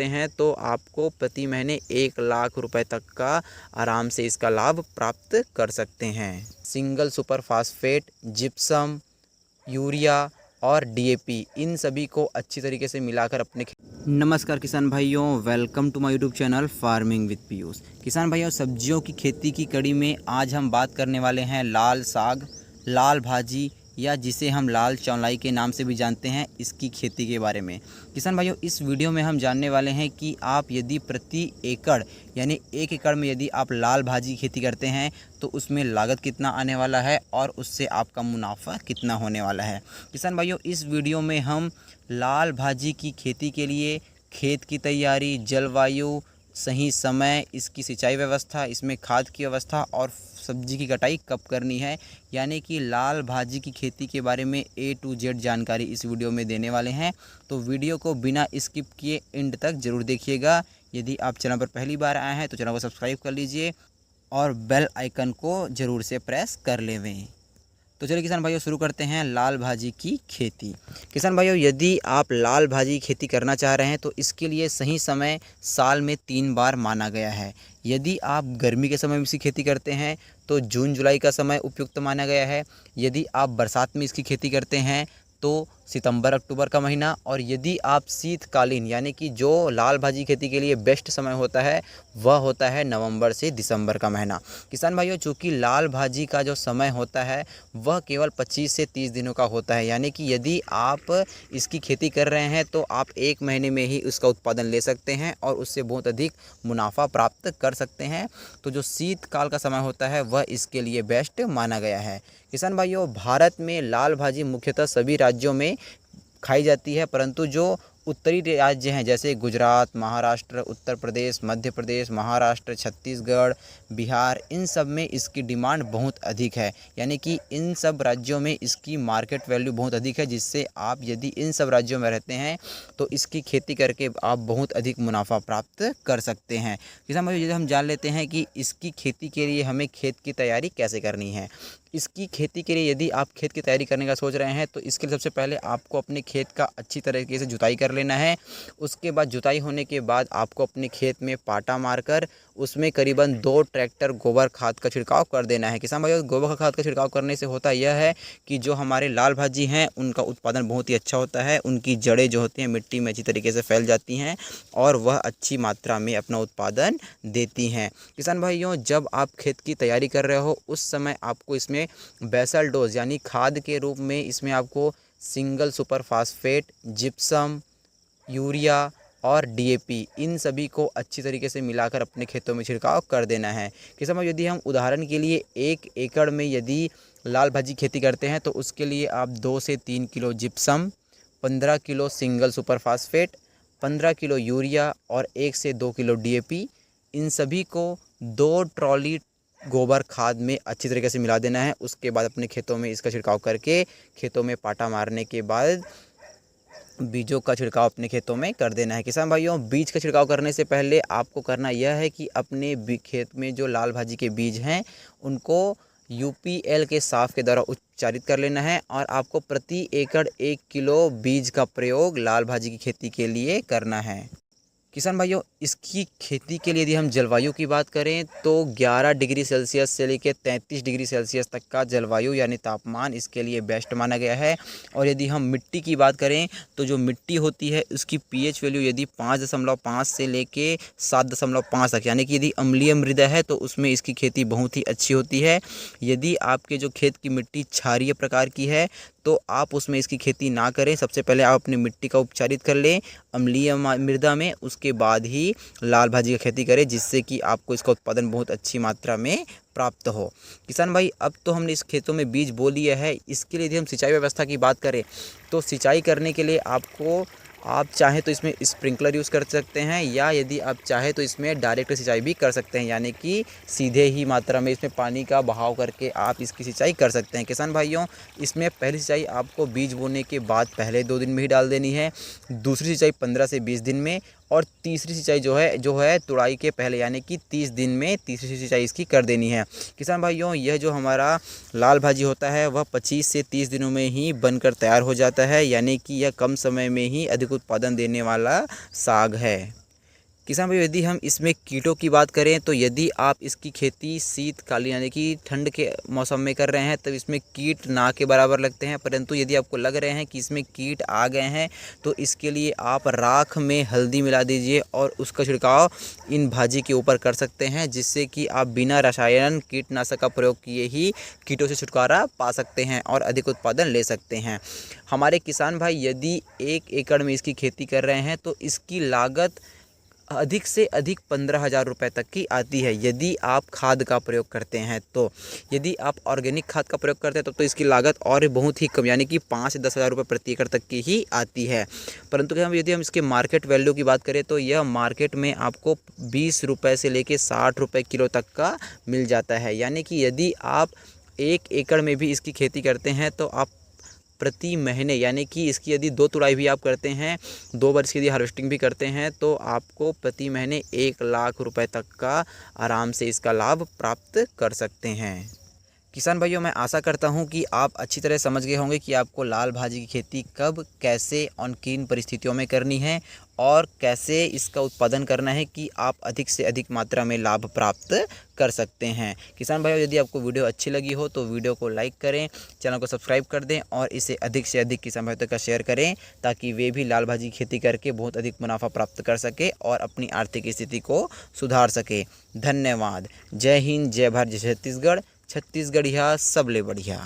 हैं तो आपको प्रति महीने 1 लाख रुपए तक का आराम से इसका लाभ प्राप्त कर सकते हैं। Single super phosphate, gypsum, urea और डीएपी, इन सभी को अच्छी तरीके से मिलाकर अपने नमस्कार किसान भाइयों, welcome to my YouTube channel farming with Piyush. किसान भाइयों, सब्जियों की खेती की कड़ी में आज हम बात करने वाले हैं लाल साग, लाल भाजी या जिसे हम लाल चौलाई के नाम से भी जानते हैं, इसकी खेती के बारे में। किसान भाइयों, इस वीडियो में हम जानने वाले हैं कि आप यदि प्रति एकड़ यानी 1 एकड़ में यदि आप लाल भाजी की खेती करते हैं तो उसमें लागत कितना आने वाला है और उससे आपका मुनाफा कितना होने वाला है। किसान भाइयों, इस वीडियो में हम लाल भाजी की खेती के लिए खेत की तैयारी, जलवायु, सही समय, इसकी सिंचाई व्यवस्था, इसमें खाद की व्यवस्था और सब्जी की कटाई कब करनी है, यानी कि लाल भाजी की खेती के बारे में A to Z जानकारी इस वीडियो में देने वाले हैं। तो वीडियो को बिना स्किप किए एंड तक ज़रूर देखिएगा। यदि आप चैनल पर पहली बार आए हैं तो चैनल को सब्सक्राइब कर लीजिए और बेल आइकन को ज़रूर से प्रेस कर लेवें। तो चलिए किसान भाइयों, शुरू करते हैं लाल भाजी की खेती। किसान भाइयों, यदि आप लाल भाजी की खेती करना चाह रहे हैं तो इसके लिए सही समय साल में 3 बार माना गया है। यदि आप गर्मी के समय में इसकी खेती करते हैं तो जून जुलाई का समय उपयुक्त माना गया है। यदि आप बरसात में इसकी खेती करते हैं तो सितंबर अक्टूबर का महीना, और यदि आप शीतकालीन यानी कि जो लाल भाजी खेती के लिए बेस्ट समय होता है वह होता है नवंबर से दिसंबर का महीना। किसान भाइयों, चूँकि लाल भाजी का जो समय होता है वह केवल 25 से 30 दिनों का होता है, यानी कि यदि आप इसकी खेती कर रहे हैं तो आप 1 महीने में ही उसका उत्पादन ले सकते हैं और उससे बहुत अधिक मुनाफा प्राप्त कर सकते हैं। तो जो शीतकाल का समय होता है वह इसके लिए बेस्ट माना गया है। किसान भाइयों, भारत में लाल भाजी मुख्यतः सभी राज्यों में खाई जाती है, परंतु जो उत्तरी राज्य हैं जैसे गुजरात, महाराष्ट्र, उत्तर प्रदेश, मध्य प्रदेश, महाराष्ट्र, छत्तीसगढ़, बिहार, इन सब में इसकी डिमांड बहुत अधिक है। यानी कि इन सब राज्यों में इसकी मार्केट वैल्यू बहुत अधिक है, जिससे आप यदि इन सब राज्यों में रहते हैं तो इसकी खेती करके आप बहुत अधिक मुनाफा प्राप्त कर सकते हैं। किसान भाइयों, यदि हम जान लेते हैं कि इसकी खेती के लिए हमें खेत की तैयारी कैसे करनी है। इसकी खेती के लिए यदि आप खेत की तैयारी करने का सोच रहे हैं तो इसके लिए सबसे पहले आपको अपने खेत का अच्छी तरीके से जुताई कर लेना है। उसके बाद जुताई होने के बाद आपको अपने खेत में पाटा मारकर उसमें करीबन 2 ट्रैक्टर गोबर खाद का छिड़काव कर देना है। किसान भाइयों, गोबर खाद का छिड़काव करने से होता यह है कि जो हमारे लाल भाजी हैं उनका उत्पादन बहुत ही अच्छा होता है। उनकी जड़ें जो होती हैं मिट्टी में अच्छी तरीके से फैल जाती हैं और वह अच्छी मात्रा में अपना उत्पादन देती हैं। किसान भाइयों, जब आप खेत की तैयारी कर रहे हो उस समय आपको इसमें बेसल डोज यानी खाद के रूप में इसमें आपको single super phosphate, gypsum, urea और डीएपी, इन सभी को अच्छी तरीके से मिलाकर अपने खेतों में छिड़काव कर देना है। किसान भाइयों, यदि हम उदाहरण के लिए 1 एकड़ में यदि लाल भाजी खेती करते हैं तो उसके लिए आप 2 से 3 kilo gypsum, 15 kilo single super phosphate, 15 kilo urea और 1 से 2 किलो डीएपी, इन सभी को 2 ट्रॉली गोबर खाद में अच्छी तरीके से मिला देना है। उसके बाद अपने खेतों में इसका छिड़काव करके खेतों में पाटा मारने के बाद बीजों का छिड़काव अपने खेतों में कर देना है। किसान भाइयों, बीज का छिड़काव करने से पहले आपको करना यह है कि अपने खेत में जो लाल भाजी के बीज हैं उनको UPL के साफ के द्वारा उच्चारित कर लेना है और आपको प्रति एकड़ 1 किलो बीज का प्रयोग लाल भाजी की खेती के लिए करना है। किसान भाइयों, इसकी खेती के लिए यदि हम जलवायु की बात करें तो 11 डिग्री सेल्सियस से लेकर 33 डिग्री सेल्सियस तक का जलवायु यानी तापमान इसके लिए बेस्ट माना गया है। और यदि हम मिट्टी की बात करें तो जो मिट्टी होती है उसकी pH वैल्यू यदि 5.5 से लेके 7.5 तक, यानी कि यदि अम्लीय मृदा है तो उसमें इसकी खेती बहुत ही अच्छी होती है। यदि आपके जो खेत की मिट्टी क्षारीय प्रकार की है तो आप उसमें इसकी खेती ना करें। सबसे पहले आप अपनी मिट्टी का उपचारित कर लें अम्लीय मृदा में, उसके बाद ही लाल भाजी की खेती करें, जिससे कि आपको इसका उत्पादन बहुत अच्छी मात्रा में प्राप्त हो। किसान भाई, अब तो हमने इस खेतों में बीज बो लिया है। इसके लिए यदि हम सिंचाई व्यवस्था की बात करें तो सिंचाई करने के लिए आप चाहें तो इसमें स्प्रिंकलर यूज़ कर सकते हैं, या यदि आप चाहें तो इसमें डायरेक्ट सिंचाई भी कर सकते हैं, यानी कि सीधे ही मात्रा में इसमें पानी का बहाव करके आप इसकी सिंचाई कर सकते हैं। किसान भाइयों, इसमें पहली सिंचाई आपको बीज बोने के बाद पहले 2 दिन में ही डाल देनी है, दूसरी सिंचाई 15 से 20 दिन में, और तीसरी सिंचाई जो है तुड़ाई के पहले यानी कि 30 दिन में तीसरी सिंचाई इसकी कर देनी है। किसान भाइयों, यह जो हमारा लाल भाजी होता है वह 25 से 30 दिनों में ही बनकर तैयार हो जाता है, यानी कि यह कम समय में ही अधिक उत्पादन देने वाला साग है। किसान भाई यदि हम इसमें कीटों की बात करें तो यदि आप इसकी खेती शीतकालीन यानी कि ठंड के मौसम में कर रहे हैं तब इसमें कीट ना के बराबर लगते हैं, परंतु यदि आपको लग रहे हैं कि इसमें कीट आ गए हैं तो इसके लिए आप राख में हल्दी मिला दीजिए और उसका छिड़काव इन भाजी के ऊपर कर सकते हैं, जिससे कि आप बिना रसायन कीटनाशक का प्रयोग किए ही कीटों से छुटकारा पा सकते हैं और अधिक उत्पादन ले सकते हैं। हमारे किसान भाई यदि 1 एकड़ में इसकी खेती कर रहे हैं तो इसकी लागत अधिक से अधिक 15,000 रुपये तक की आती है यदि आप खाद का प्रयोग करते हैं। तो यदि आप ऑर्गेनिक खाद का प्रयोग करते हैं तो इसकी लागत और बहुत ही कम यानी कि 5 से 10,000 रुपये प्रति एकड़ तक की ही आती है। परंतु यदि हम इसके मार्केट वैल्यू की बात करें तो यह मार्केट में आपको 20 रुपये से लेके 60 रुपये किलो तक का मिल जाता है। यानी कि यदि आप 1 एकड़ में भी इसकी खेती करते हैं तो आप प्रति महीने यानी कि इसकी यदि 2 तुड़ाई भी आप करते हैं, 2 बार इसकी यदि हार्वेस्टिंग भी करते हैं तो आपको प्रति महीने 1 लाख रुपए तक का आराम से इसका लाभ प्राप्त कर सकते हैं। किसान भाइयों, मैं आशा करता हूं कि आप अच्छी तरह समझ गए होंगे कि आपको लाल भाजी की खेती कब, कैसे और किन परिस्थितियों में करनी है और कैसे इसका उत्पादन करना है कि आप अधिक से अधिक मात्रा में लाभ प्राप्त कर सकते हैं। किसान भाइयों, यदि आपको वीडियो अच्छी लगी हो तो वीडियो को लाइक करें, चैनल को सब्सक्राइब कर दें और इसे अधिक से अधिक किसान भाइयों तक का शेयर करें ताकि वे भी लाल भाजी की खेती करके बहुत अधिक मुनाफा प्राप्त कर सके और अपनी आर्थिक स्थिति को सुधार सके। धन्यवाद। जय हिंद, जय भारत, जय छत्तीसगढ़। छत्तीसगढ़िया सबले बढ़िया।